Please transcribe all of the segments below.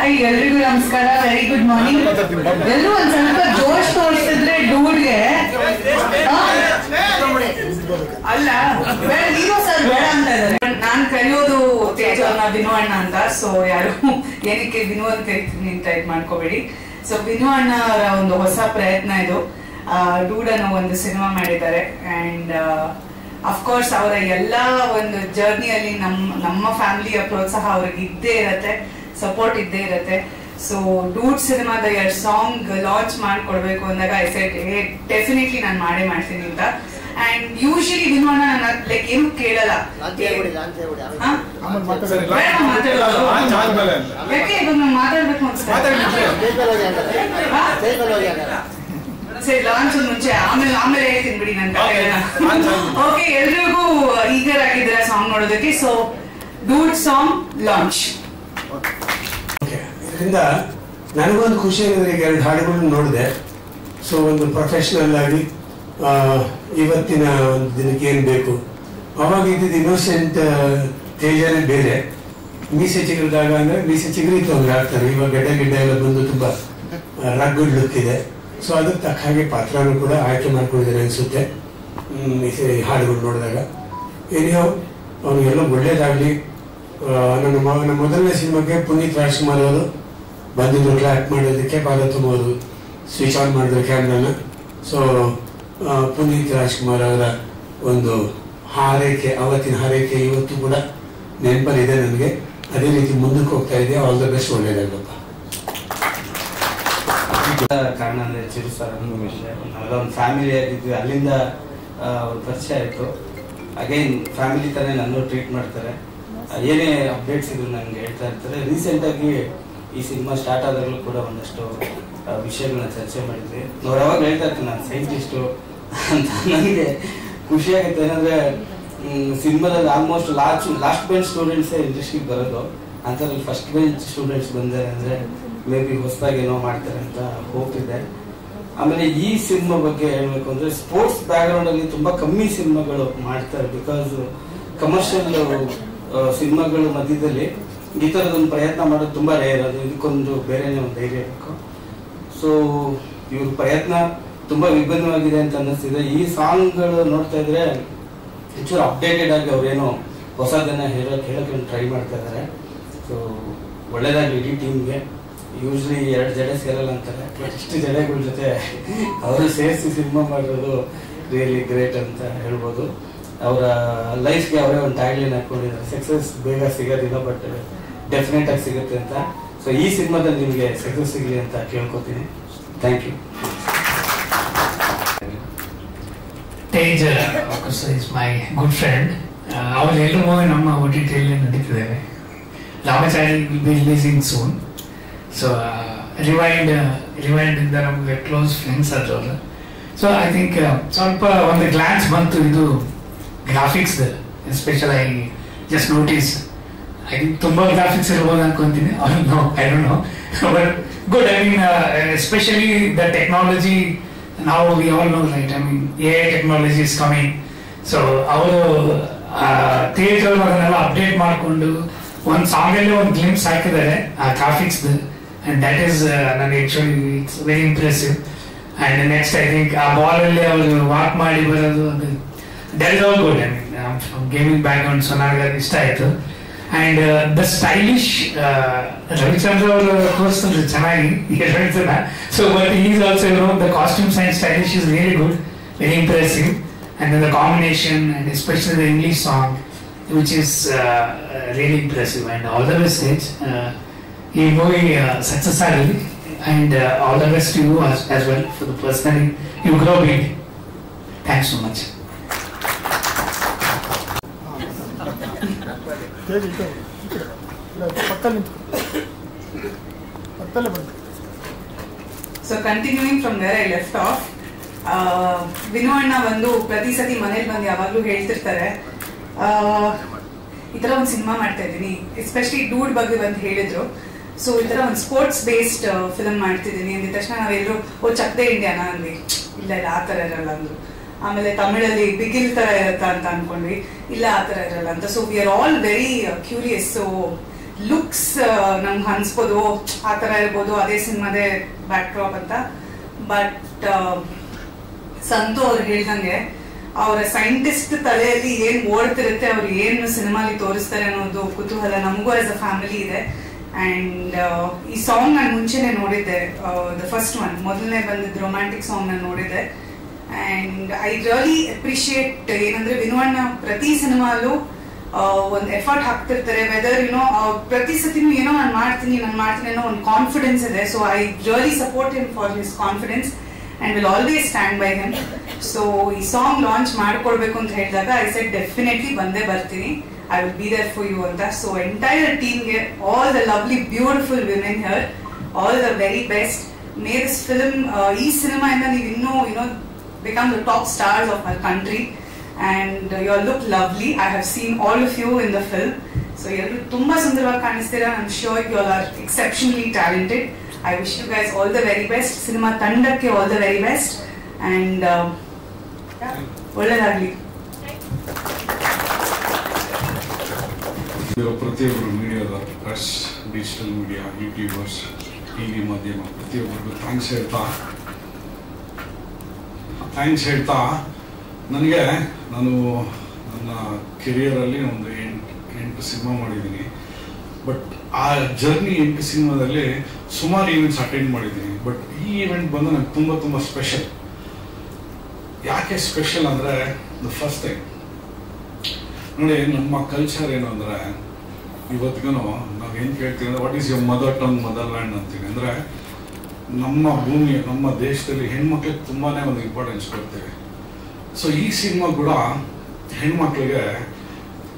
Hi ಎಲ್ರಿಗೂ ನಮಸ್ಕಾರ, very good morning. ಎಲ್ಲರೂ ಒಂದ್ ಸ್ವಲ್ಪ ಜೋಶ್ ತೋರಿಸಿದ್ರೆ ಡೂಡ್ಗೆ ಅಲ್ಲ ನೀವು ಸರ್ ಬೇಡ ಅಂತ ಇದ್ದಾರೆ. ನಾನ್ ಕರೆಯೋದು ತೇಜ್ ಅವ್ರನ್ನ ವಿನು ಅಣ್ಣ ಅಂತ. ಸೊ ಯಾರು ಏನಕ್ಕೆ ವಿನು ಅಂತ ಕರಿತೀನಿ ಅಂತ ಇದು ಮಾಡ್ಕೋಬೇಡಿ. ಸೊ ವಿನು ಅಣ್ಣ ಅವರ ಒಂದು ಹೊಸ ಪ್ರಯತ್ನ ಇದು. ಡೂಡ್ ಅನ್ನೋ ಒಂದು ಸಿನಿಮಾ ಮಾಡಿದ್ದಾರೆ ಅಂಡ್ ಅಫ್ಕೋರ್ಸ್ ಅವರ ಎಲ್ಲಾ ಒಂದು ಜರ್ನಿಯಲ್ಲಿ ನಮ್ಮ ಫ್ಯಾಮಿಲಿಯ ಪ್ರೋತ್ಸಾಹ ಅವ್ರಿಗೆ ಇದ್ದೇ ಇರತ್ತೆ, ಸಪೋರ್ಟ್ ಇದ್ದೇ ಇರತ್ತೆ. ಸೊ ಡೂಡ್ ಸಿನಿಮಾದ 2 ಸಾಂಗ್ ಲಾಂಚ್ ಮಾಡ್ಕೊಡ್ಬೇಕು ಅಂದಾಗ ಐ ಸೆಡ್ ಡೆಫಿನೆಟ್ಲಿ ನಾನು ಮಾಡ್ತೀನಿ ಅಂತ. ಅಂಡ್ ಯೂಶಲಿ ವಿನೋನ ಲೈಕ್ ಏನು ಕೇಳಲ್ಲ, ಯಾಕೆ ಇವಾಗ ನಾನು ಮಾತಾಡ್ಬೇಕು ಅನ್ಸುತ್ತೆ. ಸರಿ, ಲಾಂಚ್ ಮುಂಚೆ ಆಮೇಲೆ ಹೇಳ್ತೀನಿ ಬಿಡಿ ನನ್ನ ಕಥೆನ. ಓಕೆ, ಎಲ್ರಿಗೂ ಈಗರ್ ಆಗಿದ್ದಾರೆ ಸಾಂಗ್ ನೋಡೋದಕ್ಕೆ. So dude song launch. ಇದರಿಂದ ನನಗೊಂದು ಖುಷಿ ಆಗಿದ್ರೆ ಈಗ 2 ಹಾಡುಗಳನ್ನು ನೋಡಿದೆ. ಸೊ ಒಂದು ಪ್ರೊಫೆಷನಲ್ ಆಗಿ ಇವತ್ತಿನ ಒಂದು ದಿನಕ್ಕೆ ಏನು ಬೇಕು ಅವಾಗ ಇದ್ದಿದ್ದು ಇನ್ನೋಸೆಂಟ್ ತೇಜನೇ ಬೇರೆ. ಮೀಸೆ ಚಿಗುರಿದಾಗ ಅಂದ್ರೆ ಮೀಸೆ ಚಿಗುರಿತು ಅಂದ್ರೆ ಆಗ್ತಾರೆ. ಇವಾಗ ಗಿಡ್ಡ ಎಲ್ಲ ಬಂದು ತುಂಬಾ ರಗ್ಗುಡ್ ಲುಕ್ ಇದೆ. ಸೊ ಅದಕ್ಕೆ ತಕ್ಕ ಹಾಗೆ ಪಾತ್ರನೂ ಕೂಡ ಆಯ್ಕೆ ಮಾಡ್ಕೊಂಡಿದ್ದಾರೆ ಅನಿಸುತ್ತೆ ಹಾಡುಗಳು ನೋಡಿದಾಗ. ಏನಿಯೋ ಅವನಿಗೆಲ್ಲ ಒಳ್ಳೇದಾಗಲಿ. ನನ್ನ ಮೊದಲನೇ ಸಿನಿಮಾಗೆ ಪುನೀತ್ ರಾಜ್ಕುಮಾರ್ ಅವರು ಬಂದಿದ್ರು ಕ್ಲಾಪ್ ಮಾಡೋದಕ್ಕೆ, ಪಾದ ತುಂಬೋದು, ಸ್ವಿಚ್ ಆನ್ ಮಾಡಿದ್ರು ಕ್ಯಾಮ್ರಾನ. ಸೊ ಪುನೀತ್ ರಾಜ್ಕುಮಾರ್ ಅವರ ಒಂದು ಹಾರೈಕೆ, ಅವತ್ತಿನ ಹಾರೈಕೆ ಇವತ್ತು ಕೂಡ ನೆನಪಲ್ಲಿದೆ ನನಗೆ. ಅದೇ ರೀತಿ ಮುಂದಕ್ಕೆ ಹೋಗ್ತಾ ಇದೆ. ಆಲ್ ದ ಬೆಸ್ಟ್, ಒಳ್ಳೇದಾಗಪ್ಪ. ಕಾರಣ ಅಂದರೆ ಚಿರು ಸರ್ ನಾವೆಲ್ಲ ಒಂದು ಫ್ಯಾಮಿಲಿ ಆಗಿದ್ವಿ. ಅಲ್ಲಿಂದ ಒಂದು ಪರಿಚಯ ಆಯಿತು. ಅಗೈನ್ ಫ್ಯಾಮಿಲಿ ಥರ ನಾನು ಟ್ರೀಟ್ ಮಾಡ್ತಾರೆ. ಏನೇ ಅಪ್ಡೇಟ್ಸ್ ಇದ್ರು ನನಗೆ ಹೇಳ್ತಾ ಇರ್ತಾರೆ. ರೀಸೆಂಟಾಗಿ ಈ ಸಿನಿಮಾ ಸ್ಟಾರ್ಟ್ ಆದಾಗಲೂ ಕೂಡ ಒಂದಷ್ಟು ವಿಷಯಗಳನ್ನ ಚರ್ಚೆ ಮಾಡಿದ್ವಿ. ಅವ್ರು ಯಾವಾಗ ಹೇಳ್ತಾ ಇರ್ತೀನಿ ನಾನು ಸೈಂಟಿಸ್ಟು ಅಂತ. ನನಗೆ ಖುಷಿ ಆಗುತ್ತೆ. ಏನಂದರೆ ಸಿನಿಮಾದಲ್ಲಿ ಆಲ್ಮೋಸ್ಟ್ ಲಾಸ್ಟ್ ಬೆಂಚ್ ಸ್ಟೂಡೆಂಟ್ಸೇ ಇಂಡಸ್ಟ್ರಿಗೆ ಬರೋದು. ಅಂಥದ್ರಲ್ಲಿ ಫಸ್ಟ್ ಬೆಂಚ್ ಸ್ಟೂಡೆಂಟ್ಸ್ ಬಂದರೆ ಅಂದರೆ ಮೇ ಬಿ ಹೊಸದಾಗಿ ಏನೋ ಮಾಡ್ತಾರೆ ಅಂತ ಹೋಪ್ ಇದೆ. ಆಮೇಲೆ ಈ ಸಿನಿಮಾ ಬಗ್ಗೆ ಹೇಳಬೇಕು ಅಂದರೆ ಸ್ಪೋರ್ಟ್ಸ್ ಬ್ಯಾಕ್ಗ್ರೌಂಡಲ್ಲಿ ತುಂಬ ಕಮ್ಮಿ ಸಿನಿಮಾಗಳು ಮಾಡ್ತಾರೆ. ಬಿಕಾಸ್ ಕಮರ್ಷಿಯಲ್ ಸಿನಿಮಾಗಳು ಮಧ್ಯದಲ್ಲಿ ಈ ಥರದೊಂದು ಪ್ರಯತ್ನ ಮಾಡೋದು ತುಂಬ ರೇರ್. ಅದು ಇದಕ್ಕೊಂದು ಬೇರೆನೇ ಒಂದು ಧೈರ್ಯ ಬೇಕು. ಸೊ ಇವ್ರ ಪ್ರಯತ್ನ ತುಂಬ ವಿಭಿನ್ನವಾಗಿದೆ ಅಂತ ಅನ್ನಿಸ್ತಿದೆ. ಈ ಸಾಂಗ್ಗಳು ನೋಡ್ತಾ ಇದ್ರೆ ಹೆಚ್ಚು ಅಪ್ಡೇಟೆಡ್ ಆಗಿ ಅವ್ರೇನೋ ಹೊಸದನ್ನ ಹೇಳೋಕೆ ಟ್ರೈ ಮಾಡ್ತಾ ಇದ್ದಾರೆ. ಸೊ ಒಳ್ಳೇದಾಗಲಿ ಇಡೀ ಟೀಮ್ಗೆ. ಯೂಶ್ವಲಿ 2 ಜಡೆ ಸೇರಲ್ಲ ಅಂತಾರೆ, ಬಟ್ ಇಷ್ಟು ಜಡೆಗಳ ಜೊತೆ ಅವರು ಸೇರಿಸಿ ಸಿನಿಮಾ ಮಾಡಿರೋದು ರಿಯಲಿ ಗ್ರೇಟ್ ಅಂತ ಹೇಳ್ಬೋದು. ಅವರ ಲೈಫ್ಗೆ ಅವರೇ ಒಂದು ಟ್ಯಾಗ್ಲೈನ್ ಹಾಕೊಂಡಿದ್ದಾರೆ, ಸಕ್ಸಸ್ ಬೇಗ ಸಿಗೋದಿಲ್ಲ ಬಟ್ ಡೆಫಿನೆಟ್ ಆಗಿ ಸಿಗುತ್ತೆ ಅಂತ. ಸೊ ಈ ಸಿನಿಮಾದಲ್ಲಿ ನಿಮಗೆ ಸಕ್ಸಸ್ ಸಿಗಲಿ ಅಂತ ಕೇಳ್ಕೊತೀನಿ. Thank you. Tej is my good friend. ಅವ್ರ ಎಲ್ಲರೂ ಮೂವಿ ನಮ್ಮ OTT ನಡೀತಿದ್ದೇವೆ. Ramachari will be releasing soon. So Rewind ಇಂದ ನಮಗೆ ಕ್ಲೋಸ್ ಫ್ರೆಂಡ್ಸ್ ಆದ್ರು. ಸೊ ಐ ಥಿಂಕ್ ಸ್ವಲ್ಪ ಒಂದು ಗ್ಲಾನ್ಸ್ ಬಂತು ಇದು graphics. Special I just notice I think ತುಂಬಾ ಗ್ರಾಫಿಕ್ಸ್ ಇರ್ಬೋದು ಅನ್ಕೊಂತೀನಿ. I don't know but good. I mean especially the technology now we all know, right? I mean, AI technology is coming. So ಅವರು ತೇಜ್ ಅವರು ಅದನ್ನೆಲ್ಲ update ಮಾಡಿಕೊಂಡು ಒಂದು ಸಾಂಗಲ್ಲಿ ಒಂದು glimpse ಹಾಕಿದ್ದಾರೆ ಆ ಗ್ರಾಫಿಕ್ಸ್. ಅಂಡ್ ದಟ್ ಈಸ್ ನನಗೆ actually it's very impressive. And next I think ಆ ಬಾಲಲ್ಲಿ ಅವರು ವಾಕ್ ಮಾಡಿ ಬರೋದು, ಅದು that is all good. I mean gaming background so ನನಗೆ ಇಷ್ಟ ಆಯಿತು. ಅಂಡ್ ದ ಸ್ಟೈಲಿಶ್ ರವಿಚಂದ್ರ ಅವರು ತೋರಿಸಿದ್ರು ಚೆನ್ನಾಗಿ Ravichandra. So but is also the costumes and stylish is really good, very impressive. And the combination and especially the English song which is really impressive. And all the best Tej. ಈ movie success ಆಗಲಿ and all the best you as well for the personally you grow big. Thanks so much. So continuing from where I left off, Vinu ಅಣ್ಣ ಬಂದು ಪ್ರತಿ ಸತಿ ಮನೇಲಿ ಬಂದು ಯಾವಾಗ್ಲೂ ಹೇಳ್ತಿರ್ತಾರೆ ಈ ತರ ಒಂದು ಸಿನಿಮಾ ಮಾಡ್ತಾ ಇದ್ದೀನಿ. ಎಸ್ಪೆಷಲಿ ಡೂಡ್ ಬಗ್ಗೆ ಬಂದು ಹೇಳಿದ್ರು. ಸೊ ಈ ತರ ಒಂದು ಸ್ಪೋರ್ಟ್ಸ್ ಬೇಸ್ಡ್ ಫಿಲ್ಮ್ ಮಾಡ್ತಿದ್ದೀನಿ ಅಂದಿದ ತಕ್ಷಣ ನಾವೆಲ್ಲರೂ ಚಕ್ದೆ ಇಂಡಿಯಾನ ಅಂದ್ವಿ. ಇಲ್ಲ ಆ ತರ ಇರಲ್ಲ ಅಂದ್ರು. ಆಮೇಲೆ ತಮಿಳಲ್ಲಿ ಬಿಗಿಲ್ ತರ ಇರತ್ತಾ ಅಂತ ಅನ್ಕೊಂಡ್ವಿ. ಇಲ್ಲ ಆ ತರ ಇರಲ್ಲ ಅಂತ. So we are all very curious. So looks ನಮ್ಗೆ ಅನ್ಸ್ಬೋದು ಆ ಥರ ಇರ್ಬೋದು, ಅದೇ ಸಿನಿಮಾದೇ ಬ್ಯಾಕ್ ಡ್ರಾಪ್ ಅಂತ. ಬಟ್ ಸಂತು ಅವ್ರು ಹೇಳ್ದಂಗೆ ಅವರ ಸೈಂಟಿಸ್ಟ್ ತಲೆಯಲ್ಲಿ ಏನ್ ಓಡ್ತಿರುತ್ತೆ, ಅವ್ರು ಏನು ಸಿನಿಮಾಲಿ ತೋರಿಸ್ತಾರೆ ಅನ್ನೋದು ಕುತೂಹಲ ನಮಗೂ ಆಸ್ ಅ ಫ್ಯಾಮಿಲಿ ಇದೆ. ಅಂಡ್ ಈ ಸಾಂಗ್ ನಾನು ಮುಂಚೆನೆ ನೋಡಿದ್ದೆ, ದ ಫಸ್ಟ್ ಒನ್, ಮೊದಲನೇ ಬಂದಿದ್ದು ರೊಮ್ಯಾಂಟಿಕ್ ಸಾಂಗ್ ನಾನು ನೋಡಿದ್ದೆ. ಅಂಡ್ ಐ ರಿಯಲಿ ಅಪ್ರಿಶಿಯೇಟ್ ಏನಂದ್ರೆ ವಿನು ಅಣ್ಣ ಪ್ರತಿ ಸಿನಿಮಾಲು ಒಂದು ಎಫರ್ಟ್ ಹಾಕ್ತಿರ್ತಾರೆ. ವೆದರ್ ಯುನೋ ಪ್ರತಿ ಸತಿನೂ ಏನೋ ನಾನು ಮಾಡ್ತೀನಿ ಅನ್ನೋ ಒಂದು ಕಾನ್ಫಿಡೆನ್ಸ್ ಇದೆ. So I really support him for his confidence and will always stand by him. So ಈ ಸಾಂಗ್ ಲಾಂಚ್ ಮಾಡ್ಕೊಡ್ಬೇಕು ಅಂತ ಹೇಳಿದಾಗ ಐ ಸೆಡ್ ಡೆಫಿನೆಟ್ಲಿ ಬಂದೇ ಬರ್ತೀನಿ, I will be there for you ಅಂತ. So entire team ಗೆ, all the lovely beautiful women here, all the very best. May this film, ಈ cinema ಇಂದ ನೀವು ಇನ್ನೂ become the top stars of our country, and you all look lovely. I have seen all of you in the film. So ಎಲ್ಲರೂ ತುಂಬಾ ಸುಂದರವಾಗಿ ಕಾಣಿಸ್ತೀರಾ. I'm sure you all are exceptionally talented. I wish you guys all the very best. Cinema ತಂಡಕ್ಕೆ all the very best. And ಒಳ್ಳೆದಾಗ್ಲಿ. ಪ್ರತಿಯೊಬ್ಬರು ಮೀಡಿಯಾದ, press, digital media, youtubers, TV ಮಾಧ್ಯಮ ಪ್ರತಿಯೊಬ್ಬರಿಗೂ thanks ಹೇಳ್ತಾ ನನಗೆ ನಾನು ನನ್ನ ಕೆರಿಯರಲ್ಲಿ ಒಂದು 8 ಸಿನಿಮಾ ಮಾಡಿದ್ದೀನಿ. ಬಟ್ ಆ ಜರ್ನಿ 8 ಸಿನಿಮಾದಲ್ಲಿ ಸುಮಾರು ಈವೆಂಟ್ಸ್ ಅಟೆಂಡ್ ಮಾಡಿದ್ದೀನಿ. ಬಟ್ ಈ ಈವೆಂಟ್ ಬಂದು ನನಗೆ ತುಂಬ ಸ್ಪೆಷಲ್. ಯಾಕೆ ಸ್ಪೆಷಲ್ ಅಂದರೆ, ದ ಫಸ್ಟ್ ಥಿಂಗ್ ನೋಡಿ, ನಮ್ಮ ಕಲ್ಚರ್ ಏನು ಅಂದರೆ ಇವತ್ತಿಗೂ ನಾವೇನು ಕೇಳ್ತೀವಿ ಅಂದರೆ, what is your mother tongue, mother land ಅಂತೀವಿ. ಅಂದರೆ ನಮ್ಮ ಭೂಮಿ, ನಮ್ಮ ದೇಶದಲ್ಲಿ ಹೆಣ್ಮಕ್ಳಿಗೆ ತುಂಬಾ ಒಂದು ಇಂಪಾರ್ಟೆನ್ಸ್ ಕೊಡ್ತೀವಿ. ಸೊ ಈ ಸಿನಿಮಾ ಕೂಡ ಹೆಣ್ಮಕ್ಳಿಗೆ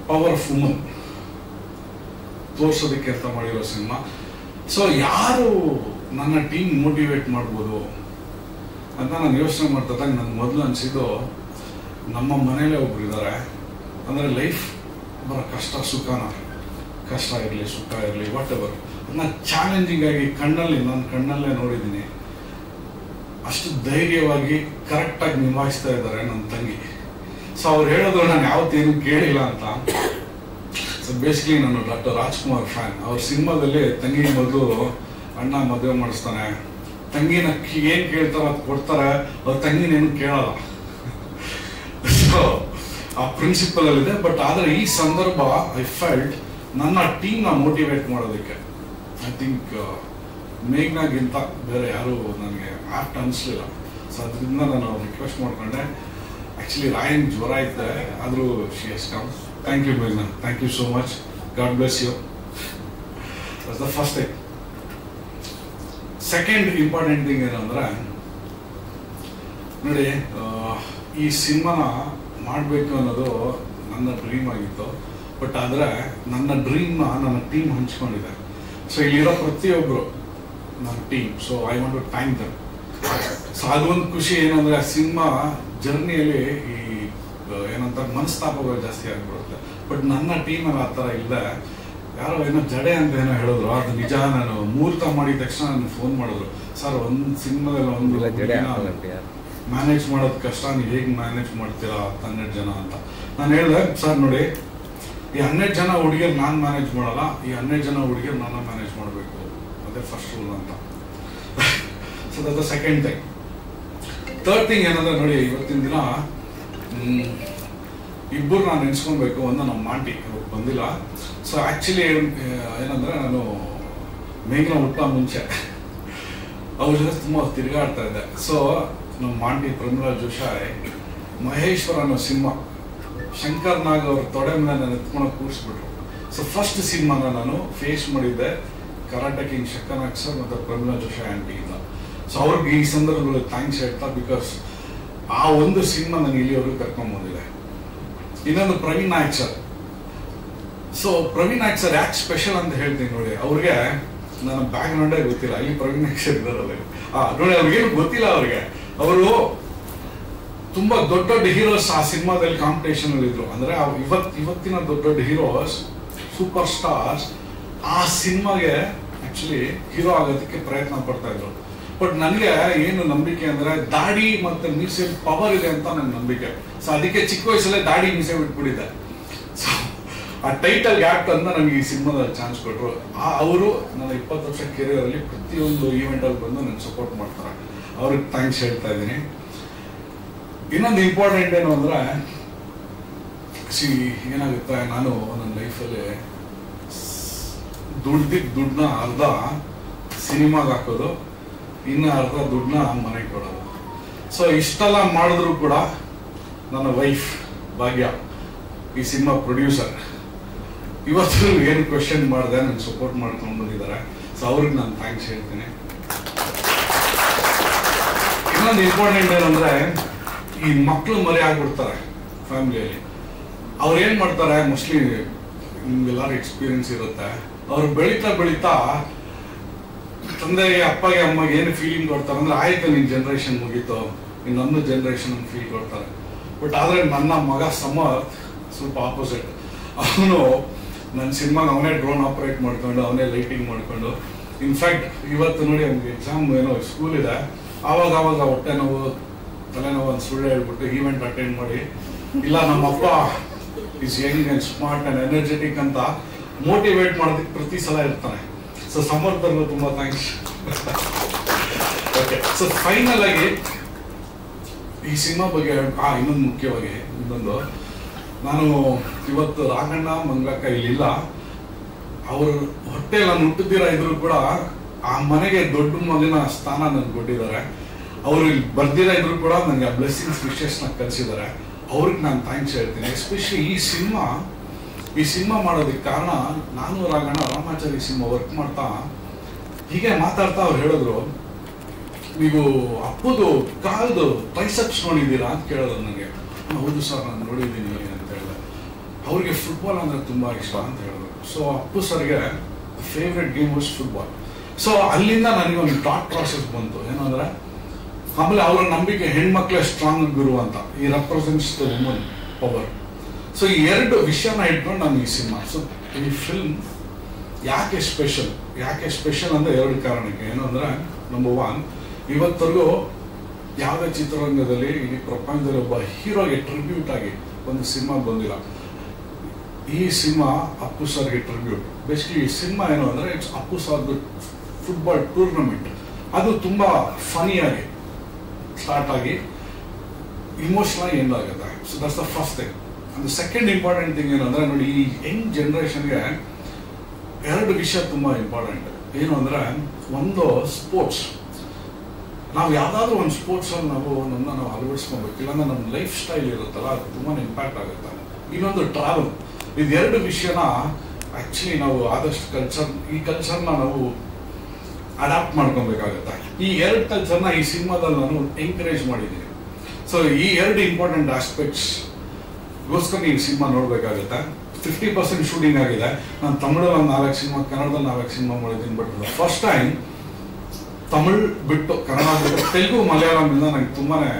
ಪವರ್ ಆಫ್ ವುಮನ್ ತೋರ್ಸೋದಕ್ಕೆ ಅಂತ ಮಾಡಿರೋ ಸಿನಿಮಾ. ಸೊ ಯಾರು ನನ್ನ ಟೀಮ್ ಮೋಟಿವೇಟ್ ಮಾಡ್ಬೋದು ಅಂತ ನಾನು ಯೋಚನೆ ಮಾಡ್ತಿದ್ದಾಗ ನನ್ನ ಮೊದಲು ಅನಿಸಿದ್ದು, ನಮ್ಮ ಮನೇಲೆ ಒಬ್ರು ಇದ್ದಾರೆ. ಅಂದರೆ ಲೈಫ್ ಬರೋ ಕಷ್ಟ ಇರಲಿ, ಸುಖ ಇರಲಿ, ವಾಟ್ ಎವರ್, ಅದನ್ನ ಚಾಲೆಂಜಿಂಗ್ ಆಗಿ ನನ್ನ ಕಣ್ಣಲ್ಲೇ ನೋಡಿದ್ದೀನಿ. ಅಷ್ಟು ಧೈರ್ಯವಾಗಿ ಕರೆಕ್ಟಾಗಿ ನಿಭಾಯಿಸ್ತಾ ಇದ್ದಾರೆ ನನ್ನ ತಂಗಿ. ಸೊ ಅವ್ರು ಹೇಳಿದ್ರು ನಾನು ಯಾವತ್ತೇನು ಕೇಳಿಲ್ಲ ಅಂತ. ಸೊ ಬೇಸಿಕಲಿ ನಾನು ಡಾಕ್ಟರ್ ರಾಜ್ಕುಮಾರ್ ಫ್ಯಾನ್. ಅವ್ರ ಸಿನಿಮಾದಲ್ಲಿ ತಂಗಿ ಮೊದಲು ಅಣ್ಣ ಮದುವೆ ಮಾಡಿಸ್ತಾನೆ, ತಂಗಿನ ಏನ್ ಕೇಳ್ತಾರ ಅದು ಕೊಡ್ತಾರೆ, ಅವ್ರ ತಂಗಿನೇನು ಕೇಳಲ್ಲ. ಸೊ ಆ ಪ್ರಿನ್ಸಿಪಲ್ ಅಲ್ಲಿದೆ. ಬಟ್ ಆದ್ರೆ ಈ ಸಂದರ್ಭ ಐ ಫೆಲ್ಟ್ ನನ್ನ ಟೀಮ್ನ ಮೋಟಿವೇಟ್ ಮಾಡೋದಕ್ಕೆ ಐ ಥಿಂಕ್ ಮೇಘ್ನಾಗಿಂತ ಬೇರೆ ಯಾರು ನನಗೆ ಆಪ್ಟ್ ಅನಿಸ್ಲಿಲ್ಲ. ಸೊ ಅದರಿಂದ ನಾನು ರಿಕ್ವೆಸ್ಟ್ ಮಾಡ್ಕೊಂಡೆ. ಆಕ್ಚುಲಿ ರಾಯನ್ ಜ್ವರ ಇದ್ದೆ, ಆದರೂ she has come. Thank you ಮೇಘ್ನಾ, thank you so much. God bless you. That's the first thing. Second important thing ಏನಂದ್ರೆ, ನೋಡಿ, ಈ ಸಿನಿಮಾನ ಮಾಡಬೇಕು ಅನ್ನೋದು ನನ್ನ ಡ್ರೀಮ್ ಆಗಿತ್ತು. ಬಟ್ ಆದರೆ ನನ್ನ ಡ್ರೀಮ್ನ ನನ್ನ ಟೀಮ್ ಹಂಚ್ಕೊಂಡಿದೆ. ಸೊ ಇಲ್ಲಿರೋ ಪ್ರತಿಯೊಬ್ಬರು ನನ್ನ team. So I want to thank them. So ಅದೊಂದು ಖುಷಿ ಏನಂದ್ರೆ, ಆ ಸಿನಿಮಾ ಜರ್ನಿಯಲ್ಲಿ ಈ ಏನಂತ ಮನಸ್ತಾಪಗಳು ಜಾಸ್ತಿ ಆಗಿಬಿಡುತ್ತೆ. ಬಟ್ ನನ್ನ ಟೀಮಲ್ಲಿ ಆ ಥರ ಇಲ್ಲ. ಯಾರೋ ಏನೋ ಜಡೆ ಅಂತ ಏನೋ ಹೇಳಿದ್ರು, ಅದು ನಿಜ. ನಾನು ಮುಹೂರ್ತ ಮಾಡಿದ ತಕ್ಷಣ ನನಗೆ ಫೋನ್ ಮಾಡಿದ್ರು, ಸರ್ ಒಂದು ಸಿನಿಮಾದಲ್ಲಿ ಒಂದು ಮ್ಯಾನೇಜ್ ಮಾಡೋದು ಕಷ್ಟ, ನೀವು ಹೇಗೆ ಮ್ಯಾನೇಜ್ ಮಾಡ್ತೀರಾ 12 ಜನ ಅಂತ. ನಾನು ಹೇಳಿದೆ, ಸರ್ ನೋಡಿ, ಈ 12 ಜನ ಹುಡುಗಿಯರು ನಾನು ಮ್ಯಾನೇಜ್ ಮಾಡಲ್ಲ, ಈ 12 ಜನ ಹುಡುಗಿಯರು ನಾನು ಮ್ಯಾನೇಜ್ ಮಾಡಬೇಕು, ಅದೇ ಫಸ್ಟ್ ರೂಲ್ ಅಂತ. So that the second thing. Third thing ಏನಂದ್ರೆ, ನೋಡಿ, ಇವತ್ತಿನ ದಿನ ಇಬ್ಬರು ನಾನು ನೆನೆಸ್ಕೊಬೇಕು. ಒಂದು ನಮ್ಮ ಮಾಂಟಿ ಬಂದಿಲ್ಲ. ಸೊ ಆ್ಯಕ್ಚುಲಿ ಏನಂದರೆ, ನಾನು ಮೇಘ್ನ ಹುಟ್ಟ ಮುಂಚೆ ಅವ್ರ ಜೊತೆ ತುಂಬ ತಿರುಗಾಡ್ತಾ ಇದ್ದೆ. ಸೊ ನಮ್ಮ ಮಾಂಟಿ ಪ್ರಮಿಳಾ ಜೋಶಾಯ್ ಮಹೇಶ್ವರ ಅನ್ನೋ ಸಿನಿಮಾ ಶಂಕರ್ ನಾಗ್ ಅವ್ರ ತೊಡೆ ಮೇಲೆ ನಾನು ಎತ್ಕೊಂಡು ಕೂರಿಸ್ಬಿಟ್ರು. ಸೊ ಫಸ್ಟ್ ಸಿನಿಮಾನ ನಾನು ಫೇಸ್ ಮಾಡಿದ್ದೆ ಕರಾಟೆ ಕಿಂಗ್ ಶಂಕರ್ ನಾಗ್ ಸರ್ ಮತ್ತು ಪ್ರಮಿಳಾ ಜೋಶಾಯ್ ಆಂಟಿಯಿಂದ. ಸೊ ಅವ್ರಿಗೆ ಈ ಸಂದರ್ಭದಲ್ಲಿ ಥ್ಯಾಂಕ್ಸ್ ಹೇಳ್ತಾ, ಬಿಕಾಸ್ ಆ ಒಂದು ಸಿನಿಮಾ ನನಗೆ ಇಲ್ಲಿವರೆಗೂ ಕರ್ಕೊಂಡು ಬಂದಿದೆ. ಇನ್ನೊಂದು Praveen Nayak sir. So Praveen Nayak sir ಯಾಕೆ ಸ್ಪೆಷಲ್ ಅಂತ ಹೇಳ್ತೀನಿ ನೋಡಿ. ಅವ್ರಿಗೆ ನನ್ನ ಬ್ಯಾಕ್ ಗ್ರೌಂಡೇ ಗೊತ್ತಿಲ್ಲ. ಇಲ್ಲಿ ಪ್ರವೀಣ್ ನಾಯಕ್ ಸರ್ ಇದ್ದಾರಲ್ಲ, ನೋಡಿ, ಅವ್ರಿಗೇನು ಗೊತ್ತಿಲ್ಲ. ಅವ್ರಿಗೆ ಅವರು ತುಂಬಾ ದೊಡ್ಡ ಹೀರೋಸ್ ಆ ಸಿನಿಮಾದಲ್ಲಿ ಕಾಂಪಿಟೇಷನ್ ಅಲ್ಲಿ ಇದ್ರು. ಅಂದ್ರೆ ಇವತ್ತಿನ ದೊಡ್ಡ ಹೀರೋಸ್, ಸೂಪರ್ ಸ್ಟಾರ್ಸ್ ಆ ಸಿನಿಮಾಗೆ ಆಕ್ಚುಲಿ ಹೀರೋ ಆಗೋದಕ್ಕೆ ಪ್ರಯತ್ನ ಪಡ್ತಾ ಇದ್ರು. ಬಟ್ ನನಗೆ ಏನು ನಂಬಿಕೆ ಅಂದ್ರೆ, ದಾಡಿ ಮತ್ತೆ ಮೀಸೆ ಪವರ್ ಇದೆ ಅಂತ ನನ್ನ ನಂಬಿಕೆ. ಸೊ ಅದಕ್ಕೆ ಚಿಕ್ಕ ವಯಸ್ಸಲ್ಲೇ ದಾಡಿ ಮೀಸೆ ಬಿಟ್ಬಿಟ್ಟಿದ್ದೆ. ಸೊ ಆ ಟೈಟಲ್ ಗ್ಯಾಪ್ ಅಂತ ನನಗೆ ಈ ಸಿನಿಮಾದಲ್ಲಿ ಚಾನ್ಸ್ ಕೊಟ್ಟರು. ಅವರು ನನ್ನ 20 ವರ್ಷ ಕೆರಿಯರಲ್ಲಿ ಪ್ರತಿಯೊಂದು ಈವೆಂಟಲ್ಲಿ ಬಂದು ನನಗೆ ಸಪೋರ್ಟ್ ಮಾಡ್ತಾರೆ. ಅವ್ರಿಗೆ ಥ್ಯಾಂಕ್ಸ್ ಹೇಳ್ತಾ ಇದ್ದೀನಿ. ಇನ್ನೊಂದು ಇಂಪಾರ್ಟೆಂಟ್ ಏನು ಅಂದರೆ, ಏನಾಗುತ್ತೆ, ನಾನು ನನ್ನ ಲೈಫಲ್ಲಿ ದುಡ್ಡನ್ನ ಅರ್ಧ ಸಿನಿಮಾಗೆ ಹಾಕೋದು, ಇನ್ನು ಅರ್ಧ ದುಡ್ಡನ್ನ ಮನೆಗೆ ಕೊಡೋದು. ಸೊ ಇಷ್ಟೆಲ್ಲ ಮಾಡಿದ್ರು ಕೂಡ ನನ್ನ ವೈಫ್ ಭಾಗ್ಯ, ಈ ಸಿನಿಮಾ ಪ್ರೊಡ್ಯೂಸರ್, ಇವತ್ತು ಏನು ಕ್ವೆಶನ್ ಮಾಡಿದೆ ನನಗೆ ಸಪೋರ್ಟ್ ಮಾಡ್ಕೊಂಡು ಬಂದಿದ್ದಾರೆ. ಸೊ ಅವ್ರಿಗೆ ನಾನು ಥ್ಯಾಂಕ್ಸ್ ಹೇಳ್ತೀನಿ. ಇನ್ನೊಂದು ಇಂಪಾರ್ಟೆಂಟ್ ಏನಂದ್ರೆ, ಈ ಮಕ್ಕಳು ಮರಿ ಆಗ್ಬಿಡ್ತಾರೆ ಫ್ಯಾಮಿಲಿಯಲ್ಲಿ. ಅವ್ರು ಏನ್ ಮಾಡ್ತಾರೆ, ಮೋಸ್ಟ್ಲಿ ನಿಮ್ಗೆಲ್ಲರೂ ಎಕ್ಸ್ಪೀರಿಯನ್ಸ್ ಇರುತ್ತೆ, ಅವ್ರು ಬೆಳೀತಾ ತಂದೆಗೆ ಅಪ್ಪಗೆ ಅಮ್ಮಗೆ ಏನು ಫೀಲಿಂಗ್ ಕೊಡ್ತಾರೆ ಅಂದ್ರೆ, ಆಯ್ತು ನಿನ್ ಜನರೇಷನ್ ಮುಗೀತು, ಇನ್ನೊಂದು ಜನರೇಷನ್ ಫೀಲ್ ಕೊಡ್ತಾರೆ. ಬಟ್ ಆದ್ರೆ ನನ್ನ ಮಗ ಸಮರ್ಥ್ ಸ್ವಲ್ಪ ಆಪೋಸಿಟ್. ಅವನು ನನ್ನ ಸಿನಿಮಾಗೆ ಅವನೇ ಡ್ರೋನ್ ಆಪರೇಟ್ ಮಾಡ್ಕೊಂಡು, ಅವನೇ ಲೈಟಿಂಗ್ ಮಾಡ್ಕೊಂಡು, ಇನ್ಫ್ಯಾಕ್ಟ್ ಇವತ್ತು ನೋಡಿ ಅವ್ನಿಗೆ ಎಕ್ಸಾಮ್ ಏನೋ ಸ್ಕೂಲ್ ಇದೆ, ಆವಾಗ ಹೊಟ್ಟೆ ನೋವು ತಲೆನೋವು ಅಂತ ಸುಳ್ಳು ಹೇಳ್ಬಿಟ್ಟು ಈವೆಂಟ್ ಅಟೆಂಡ್ ಮಾಡಿ, ಇಲ್ಲ ನಮ್ಮಪ್ಪ is Young and smart and energetic ಅಂತ ಮೋಟಿವೇಟ್ ಮಾಡೋದಕ್ಕೆ ಪ್ರತಿ ಸಲ ಇರ್ತಾನೆ. ಸೊ ಸಮರ್ಥರ್ಗೂ ತುಂಬಾ ಥ್ಯಾಂಕ್ಸ್. ಓಕೆ, ಸೊ ಫೈನಲ್ ಆಗಿ ಈ ಸಿನಿಮಾ ಬಗ್ಗೆ ಇನ್ನೊಂದು ಮುಖ್ಯವಾಗಿ ನಾನು ಇವತ್ತು ರಾಘಣ್ಣ ಮಂಗಕ್ಕ ಇಲ್ಲಿಲ್ಲ, ಅವರು ಹೊಟ್ಟೆ ನಾನು ಹುಟ್ಟಿದಿರ ಇದ್ರು ಕೂಡ ಆ ಮನೆಗೆ ದೊಡ್ಡ ಮಗನ ಸ್ಥಾನ ನನ್ಗೆ ಕೊಟ್ಟಿದ್ದಾರೆ. ಅವರು ಇಲ್ಲಿ ಬರ್ದಿರ ಇದ್ರು ಕೂಡ ನನಗೆ ಆ ಬ್ಲೆಸ್ಸಿಂಗ್ಸ್ ವಿಶೇಷನ ಕಲಿಸಿದ್ದಾರೆ. ಅವ್ರಿಗೆ ನಾನು ಥ್ಯಾಂಕ್ಸ್ ಹೇಳ್ತೀನಿ. ಎಸ್ಪೆಷಲಿ ಈ ಸಿನಿಮಾ ಮಾಡೋದಕ್ಕೆ ಕಾರಣ, ನಾನು ರಾಘಣ್ಣ ರಾಮಾಚಾರಿ ಸಿನಿಮಾ ವರ್ಕ್ ಮಾಡ್ತಾ ಹೀಗೆ ಮಾತಾಡ್ತಾ ಅವ್ರು ಹೇಳಿದ್ರು, ನೀವು ಅಪ್ಪುದು ಕಾಲ್ದು ಟ್ರೈಸೆಪ್ಸ್ ನೋಡಿದ್ದೀರಾ ಅಂತ ಕೇಳಿದ್ರು ನನಗೆ. ಹೌದು ಸರ್, ನಾನು ನೋಡಿದ್ದೀನಿ ಅಂತ ಹೇಳಿದೆ. ಅವ್ರಿಗೆ ಫುಟ್ಬಾಲ್ ಅಂದ್ರೆ ತುಂಬಾ ಇಷ್ಟ ಅಂತ ಹೇಳಿದ್ರು. ಸೊ ಅಪ್ಪು ಸರ್ಗೆ favourite game was football. So ಅಲ್ಲಿಂದ ನನಗೆ ಒಂದು ಥಾಟ್ ಪ್ರಾಸೆಸ್ ಬಂತು, ಏನಂದ್ರೆ ಆಮೇಲೆ ಅವರ ನಂಬಿಕೆ ಹೆಣ್ಮಕ್ಳೇ ಸ್ಟ್ರಾಂಗ್ ಗುರು ಅಂತ, ಈ represents the woman power. So ಈ ಎರಡು ವಿಷಯನ ಇಟ್ಕೊಂಡು ನಾನು ಈ ಸಿನಿಮಾ, ಸೊ ಈ ಫಿಲ್ಮ್ ಯಾಕೆ ಸ್ಪೆಷಲ್ ಅಂದ್ರೆ ಎರಡು ಕಾರಣಕ್ಕೆ. ಏನು ಅಂದ್ರೆ, ನಂಬರ್ 1, ಇವತ್ತರೆಗೂ ಯಾವುದೇ ಚಿತ್ರರಂಗದಲ್ಲಿ ಇಡೀ ಪ್ರಪಂಚದಲ್ಲಿ ಒಬ್ಬ ಹೀರೋಗೆ ಟ್ರಿಬ್ಯೂಟ್ ಆಗಿ ಒಂದು ಸಿನಿಮಾ ಬಂದಿಲ್ಲ. ಈ ಸಿನಿಮಾ ಅಪ್ಪು ಸರ್ಗೆ ಟ್ರಿಬ್ಯೂಟ್. ಬೇಸಿಕಲಿ ಈ ಸಿನಿಮಾ ಏನು ಅಂದ್ರೆ, ಇಟ್ಸ್ ಅಪ್ಪು ಸರ್ದು ಫುಟ್ಬಾಲ್ ಟೂರ್ನಮೆಂಟ್. ಅದು ತುಂಬಾ ಫನಿಯಾಗಿ ಸ್ಟಾರ್ಟ್ ಆಗಿ ಇಮೋಷನಲ್ ಎಂಡ್ ಆಗುತ್ತೆ. So that's the first thing. And second important thing ಏನಂದ್ರೆ, ನೋಡಿ ಈ ಯಂಗ್ ಜನರೇಷನ್ಗೆ ಎರಡು ವಿಷಯ ತುಂಬಾ ಇಂಪಾರ್ಟೆಂಟ್. ಏನು ಅಂದ್ರೆ, ಒಂದು ಸ್ಪೋರ್ಟ್ಸ್. ನಾವು ಯಾವ್ದಾದ್ರು ಒಂದು ಸ್ಪೋರ್ಟ್ಸ್ ಅಲ್ಲಿ ನಾವು ಅಳವಡಿಸ್ಕೊಬೇಕು, ಇಲ್ಲಾಂದ್ರೆ ನಮ್ಮ ಲೈಫ್ ಸ್ಟೈಲ್ ಇರುತ್ತಲ್ಲ, ಅದು ತುಂಬಾ ಇಂಪ್ಯಾಕ್ಟ್ ಆಗುತ್ತೆ. ಇನ್ನೊಂದು ಟ್ರಾವೆಲ್. ಇದೆರಡು ವಿಷಯನ ಆಕ್ಚುಲಿ ನಾವು ಆದಷ್ಟು ಈ ಕಲ್ಚರ್ನ ನಾವು ಅಡಾಪ್ಟ್ ಮಾಡ್ಕೊಬೇಕಾಗತ್ತೆ. ಈ ಎರಡು ಕಲ್ಚರ್ನ ಈ ಸಿನಿಮಾದಲ್ಲಿ ನಾನು ಎಂಕರೇಜ್ ಮಾಡಿದ್ದೀನಿ. ಸೊ ಈ ಎರಡು ಇಂಪಾರ್ಟೆಂಟ್ ಆಸ್ಪೆಕ್ಟ್ಸ್ ಗೋಸ್ಕರ ನೀವು ಸಿನಿಮಾ ನೋಡ್ಬೇಕಾಗುತ್ತೆ. 50% ಶೂಟಿಂಗ್ ಆಗಿದೆ. ನಾನು ತಮಿಳಲ್ಲಿ ಒಂದು 4 ಸಿನಿಮಾ, ಕನ್ನಡದಲ್ಲಿ 4 ಸಿನಿಮಾ ಮಾಡಿದ್ದೀನಿ. ಬಟ್ ಫಸ್ಟ್ ಟೈಮ್ ತಮಿಳ್ ಬಿಟ್ಟು, ಕನ್ನಡ ಬಿಟ್ಟು, ತೆಲುಗು, ಮಲಯಾಳಂನಿಂದ ನನಗೆ ತುಂಬಾನೇ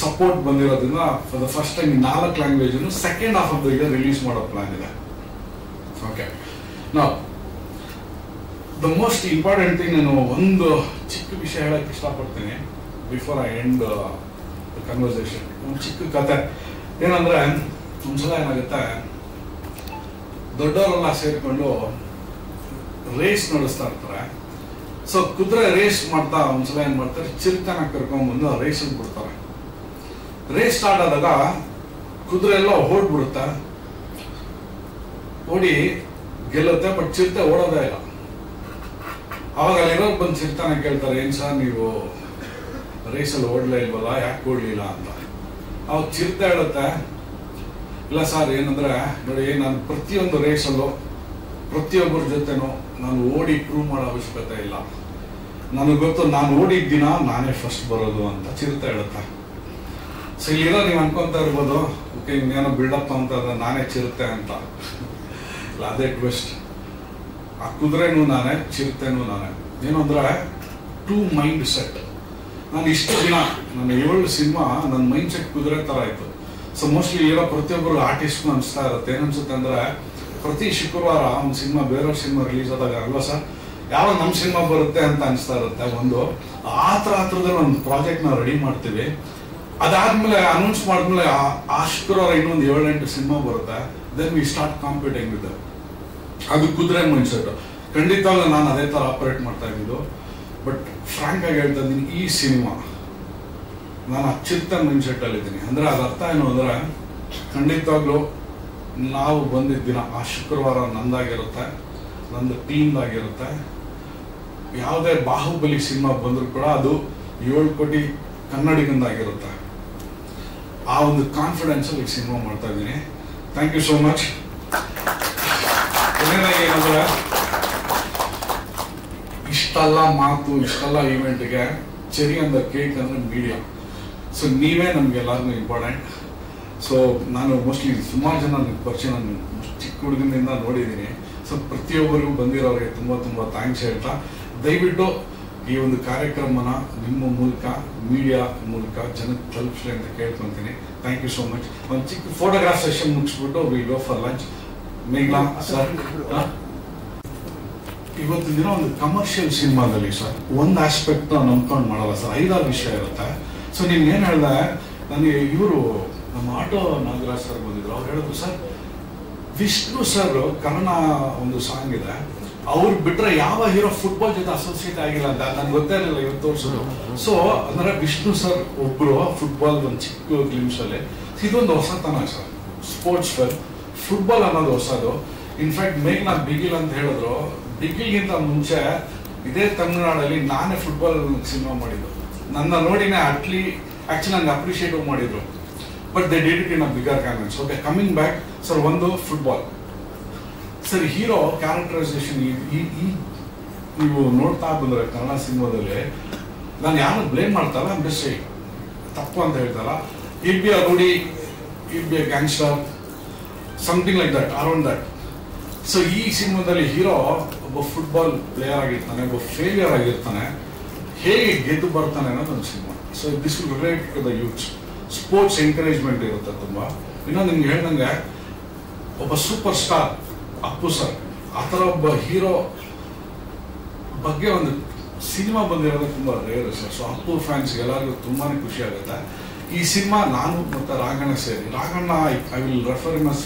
ಸಪೋರ್ಟ್ ಬಂದಿರೋದ್ರಿಂದ ಫಾರ್ ದ ಫಸ್ಟ್ ಟೈಮ್ ಈ 4 language second half of the year release ಮಾಡೋ ಪ್ಲಾನ್ ಇದೆ. Okay, now the most important thing, ನಾನು ಒಂದು ಚಿಕ್ಕ ವಿಷಯ ಹೇಳಕ್ ಇಷ್ಟಪಡ್ತೀನಿ ಬಿಫೋರ್ ಐ ಎಂಡ್ ಕನ್ವರ್ಸೇಷನ್. ಒಂದು ಚಿಕ್ಕ ಕತೆ ಏನಂದ್ರೆ, ಒಂದ್ಸಲ ಏನಾಗುತ್ತೆ, ದೊಡ್ಡವರೆಲ್ಲ ಸೇರ್ಕೊಂಡು ರೇಸ್ ನಡೆಸ್ತಾ ಇರ್ತಾರೆ. ಸೊ ಕುದುರೆ ರೇಸ್ ಮಾಡ್ತಾ ಒಂದ್ಸಲ ಏನ್ ಮಾಡ್ತಾರೆ, ಚಿರತೆನ ಕರ್ಕೊಂಡ್ಬಂದು ರೇಸಲ್ಲಿ ಬಿಡ್ತಾರೆ. ರೇಸ್ ಸ್ಟಾರ್ಟ್ ಆದಾಗ ಕುದುರೆ ಎಲ್ಲ ಓಡ್ಬಿಡುತ್ತೆ, ಓಡಿ ಗೆಲ್ಲುತ್ತೆ. ಬಟ್ ಚಿರತೆ ಓಡೋದೇ ಇಲ್ಲ. ಅವಾಗ ಅಲ್ಲಿರೋರು ಬಂದು ಚಿರತೆನ ಕೇಳ್ತಾರೆ, ಏನ್ ಸರ್ ನೀವು ರೇಸಲ್ಲಿ ಓಡ್ಲೇ ಇಲ್ವಲ್ಲ, ಯಾಕೆ ಓಡ್ಲಿಲ್ಲ ಅಂತ. ಅವಾಗ ಚಿರತೆ ಹೇಳುತ್ತೆ, ಇಲ್ಲ ಸರ್, ಏನಂದ್ರೆ ನೋಡಿ, ನಾನು ಪ್ರತಿಯೊಂದು ರೇಸಲ್ಲೂ ಪ್ರತಿಯೊಬ್ಬರ ಜೊತೆನೂ ನಾನು ಓಡಿ ಪ್ರೂವ್ ಮಾಡೋ ಅವಶ್ಯಕತೆ ಇಲ್ಲ. ನನಗೆ ಗೊತ್ತು, ನಾನು ಓಡಿದ ದಿನ ನಾನೇ ಫಸ್ಟ್ ಬರೋದು ಅಂತ ಚಿರತೆ ಹೇಳುತ್ತೆ. ಸೊ ಇಲ್ಲಿರೋ ನೀವು ಅನ್ಕೊಂತ ಇರ್ಬೋದು, ಓಕೆ ಇನ್ನೇನೋ ಬಿಲ್ಡಪ್ ಅಂತ ನಾನೇ ಚಿರತೆ ಅಂತ. ಅದೇ ಟ್ವಿಸ್ಟ್. ಆ ಕುದುರೆನೂ ನಾನೇ, ಚಿರತೆನೂ ನಾನೇ. ಏನು ಅಂದ್ರೆ, ಟೂ ಮೈಂಡ್ ಸೆಟ್. ನಾನು ಇಷ್ಟು ದಿನ ನನ್ನ 7 ಸಿನಿಮಾ ನನ್ನ ಮೈಂಡ್ ಸೆಟ್ ಕುದುರೆ ತರ ಆಯ್ತು. ಸೊ ಮೋಸ್ಟ್ಲಿ ಇರೋ ಪ್ರತಿಯೊಬ್ಬರು ಆರ್ಟಿಸ್ಟ್ ಅನಿಸ್ತಾ ಇರುತ್ತೆ. ಏನನ್ಸುತ್ತೆ ಅಂದ್ರೆ, ಪ್ರತಿ ಶುಕ್ರವಾರ ಒಂದು ಸಿನಿಮಾ, ಬೇರೆಯವ್ರ ಸಿನಿಮಾ ರಿಲೀಸ್ ಆದಾಗ, ಅಲ್ವಾ ಸರ್, ಯಾವಾಗ ನಮ್ಮ ಸಿನಿಮಾ ಬರುತ್ತೆ ಅಂತ ಅನಿಸ್ತಾ ಇರುತ್ತೆ. ಒಂದು ಹತ್ರದಲ್ಲಿ ಒಂದು ಪ್ರಾಜೆಕ್ಟ್ ನಾವು ರೆಡಿ ಮಾಡ್ತೀವಿ. ಅದಾದ್ಮೇಲೆ ಅನೌನ್ಸ್ ಮಾಡಿದ್ಮೇಲೆ ಆ ಶುಕ್ರವಾರ ಇನ್ನೊಂದು 7-8 ಸಿನಿಮಾ ಬರುತ್ತೆ. Then we start competing with them. ಅದು ಕುದುರೆ ಮೈಂಡ್ ಸೆಟ್. ಖಂಡಿತವಾಗ್ಲೂ ನಾನು ಅದೇ ಥರ ಆಪರೇಟ್ ಮಾಡ್ತಾ ಇದ್ದಿದ್ದು. ಬಟ್ ಫ್ರಾಂಕ್ ಆಗಿ ಹೇಳ್ತಾ ಇದ್ದೀನಿ, ಈ ಸಿನಿಮಾ ನಾನು ಅಚ್ಚುತ್ತ ಮೈಂಡ್ ಸೆಟ್ಟಲ್ಲಿದ್ದೀನಿ. ಅಂದರೆ ಅದ್ರ ಅರ್ಥ ಏನು ಅಂದರೆ, ಖಂಡಿತವಾಗ್ಲೂ ನಾವು ಬಂದಿದ್ದ ದಿನ ಆ ಶುಕ್ರವಾರ ನಂದಾಗಿರುತ್ತೆ, ನಂದು ಟೀಮ್ದಾಗಿರುತ್ತೆ. ಯಾವುದೇ ಬಾಹುಬಲಿ ಸಿನಿಮಾ ಬಂದರೂ ಕೂಡ ಅದು 7 ಕೋಟಿ ಕನ್ನಡಿಗಂದಾಗಿರುತ್ತೆ. ಆ ಒಂದು ಕಾನ್ಫಿಡೆನ್ಸಲ್ಲಿ ಈ ಸಿನಿಮಾ ಮಾಡ್ತಾ ಇದ್ದೀನಿ. Thank you so much. ಏನಂದ್ರೆ, ಇಷ್ಟೆಲ್ಲ ಮಾತು, ಇಷ್ಟೆಲ್ಲ ಈವೆಂಟ್ಗೆ ಚೆರಿ ಅಂದ ಕೇಕ್ ಅಂದ್ರೆ ಮೀಡಿಯಾ. ಸೊ ನೀವೇ ನಮ್ಗೆಲ್ಲರಿಗೂ ಇಂಪಾರ್ಟೆಂಟ್. ಸೊ ನಾನು ಮೋಸ್ಟ್ಲಿ ಸುಮಾರು ಜನ ಪರಿಚಯ ನಾನು ಚಿಕ್ಕ ಹುಡುಗನಿಂದ ನೋಡಿದ್ದೀನಿ. ಸೊ ಪ್ರತಿಯೊಬ್ಬರಿಗೂ ಬಂದಿರೋರಿಗೆ ತುಂಬ ತುಂಬ ಥ್ಯಾಂಕ್ಸ್ ಹೇಳ್ತಾ, ದಯವಿಟ್ಟು ಈ ಒಂದು ಕಾರ್ಯಕ್ರಮನ ನಿಮ್ಮ ಮೂಲಕ, ಮೀಡಿಯಾ ಮೂಲಕ ಜನಕ್ಕೆ ತಲುಪಿಸ್ಲಿ ಅಂತ ಕೇಳ್ಕೊತೀನಿ. Thank you so much. ಒಂದು ಚಿಕ್ಕ ಫೋಟೋಗ್ರಾಫ್ ಸೆಷನ್ ಮುಗಿಸ್ಬಿಟ್ಟು will go for lunch. Meghla sir, ಇವತ್ತಿನ ದಿನ ಒಂದು ಕಮರ್ಷಿಯಲ್ ಸಿನಿಮಾದಲ್ಲಿ ಸರ್ ಒಂದು ಆಸ್ಪೆಕ್ಟ್ ನಂಬ್ಕೊಂಡು ಮಾಡಲ್ಲ ಸರ್, 5-6 ವಿಷಯ ಇರುತ್ತೆ. ಸೊ ನೀನು ಏನು ಹೇಳ್ದೆ, ನನಗೆ ಇವರು ನಮ್ಮ ಆಟೋ ನಾಗರಾಜ್ ಸರ್ ಬಂದಿದ್ರು. ಅವ್ರು ಹೇಳಿದ್ರು, ಸರ್ ವಿಷ್ಣು ಸರ್ ಕನ್ನಡ ಒಂದು ಸಾಂಗ್ ಇದೆ, ಅವ್ರು ಬಿಟ್ರೆ ಯಾವ ಹೀರೋ ಫುಟ್ಬಾಲ್ ಜೊತೆ ಅಸೋಸಿಯೇಟ್ ಆಗಿಲ್ಲ ಅಂತ ನನ್ಗೆ ಗೊತ್ತೇ ಇರಲಿಲ್ಲ, ಇವತ್ತು ತೋರಿಸಿದ್ರು. ಸೊ ಅಂದ್ರೆ ವಿಷ್ಣು ಸರ್ ಒಬ್ರು ಫುಟ್ಬಾಲ್ ಒಂದು ಚಿಕ್ಕ ಗ್ಲಿಮ್ಸ್ ಅಲ್ಲಿ, ಇದೊಂದು ಹೊಸತನ ಸರ್. ಸ್ಪೋರ್ಟ್ಸ್ ಫಿಲ್ಮ್, ಫುಟ್ಬಾಲ್ ಅನ್ನೋದು ಹೊಸದು. ಇನ್ಫ್ಯಾಕ್ಟ್ ಮೇಘ್ನಾ ಬಿಗಿಲ್ ಅಂತ ಹೇಳಿದ್ರು. ಬಿಗಿಲ್ಗಿಂತ ಮುಂಚೆ ಇದೇ ತಮಿಳುನಾಡಲ್ಲಿ ನಾನೇ ಫುಟ್ಬಾಲ್ ಸಿನಿಮಾ ಮಾಡಿದ್ದು. ನನ್ನ ನೋಡಿನೇ ಆಕ್ಚುಲಿ ನಂಗೆ ಅಪ್ರಿಷಿಯೇಟ್ ಮಾಡಿದ್ರು. But they did it in a bigger canvass. Okay, coming back sir, ಒಂದು ಫುಟ್ಬಾಲ್ ಸರ್, ಹೀರೋ ಕ್ಯಾರೆಕ್ಟರೈಸೇಷನ್ ನೀವು ನೋಡ್ತಾ ಬಂದ್ರೆ ಕನ್ನಡ ಸಿನಿಮಾದಲ್ಲಿ, ನಾನು ಯಾರು ಬ್ಲೇಮ್ ಮಾಡ್ತಾರ ಅಂದ್ರೆ ತಪ್ಪು ಅಂತ ಹೇಳ್ತಾರ. ಇಲ್ ಬಿ ಅ ರೂಡಿ, ಇಲ್ be a gangster, something like that, around that. So ಈ ಸಿನಿಮಾದಲ್ಲಿ ಹೀರೋ ಒಬ್ಬ ಫುಟ್ಬಾಲ್ ಪ್ಲೇಯರ್ ಆಗಿರ್ತಾನೆ, ಒಬ್ಬ ಫೇಲಿಯರ್ ಆಗಿರ್ತಾನೆ, ಹೇಗೆ ಗೆದ್ದು ಬರ್ತಾನೆ ಅನ್ನೋದು ಒಂದು cinema. So this will relate to the youths. Sports encouragement ಇರುತ್ತೆ ತುಂಬ. ಇನ್ನೊಂದು ನಿಮ್ಗೆ ಹೇಳ್ದಂಗೆ, ಒಬ್ಬ ಸೂಪರ್ ಸ್ಟಾರ್ ಅಪ್ಪು ಸರ್, ಆ ಥರ ಒಬ್ಬ ಹೀರೋ ಬಗ್ಗೆ ಒಂದು ಸಿನಿಮಾ ಬಂದಿರೋದು ತುಂಬ ರೇರ್ ಸರ್. ಸೊ ಅಪ್ಪು ಫ್ಯಾನ್ಸ್ಗೆ ಎಲ್ಲರಿಗೂ ತುಂಬಾ ಖುಷಿ ಆಗುತ್ತೆ. ಈ ಸಿನಿಮಾ ನಾನು ಮತ್ತು ರಾಘಣ್ಣ ಸೇರಿ, Raghanna I will refer him us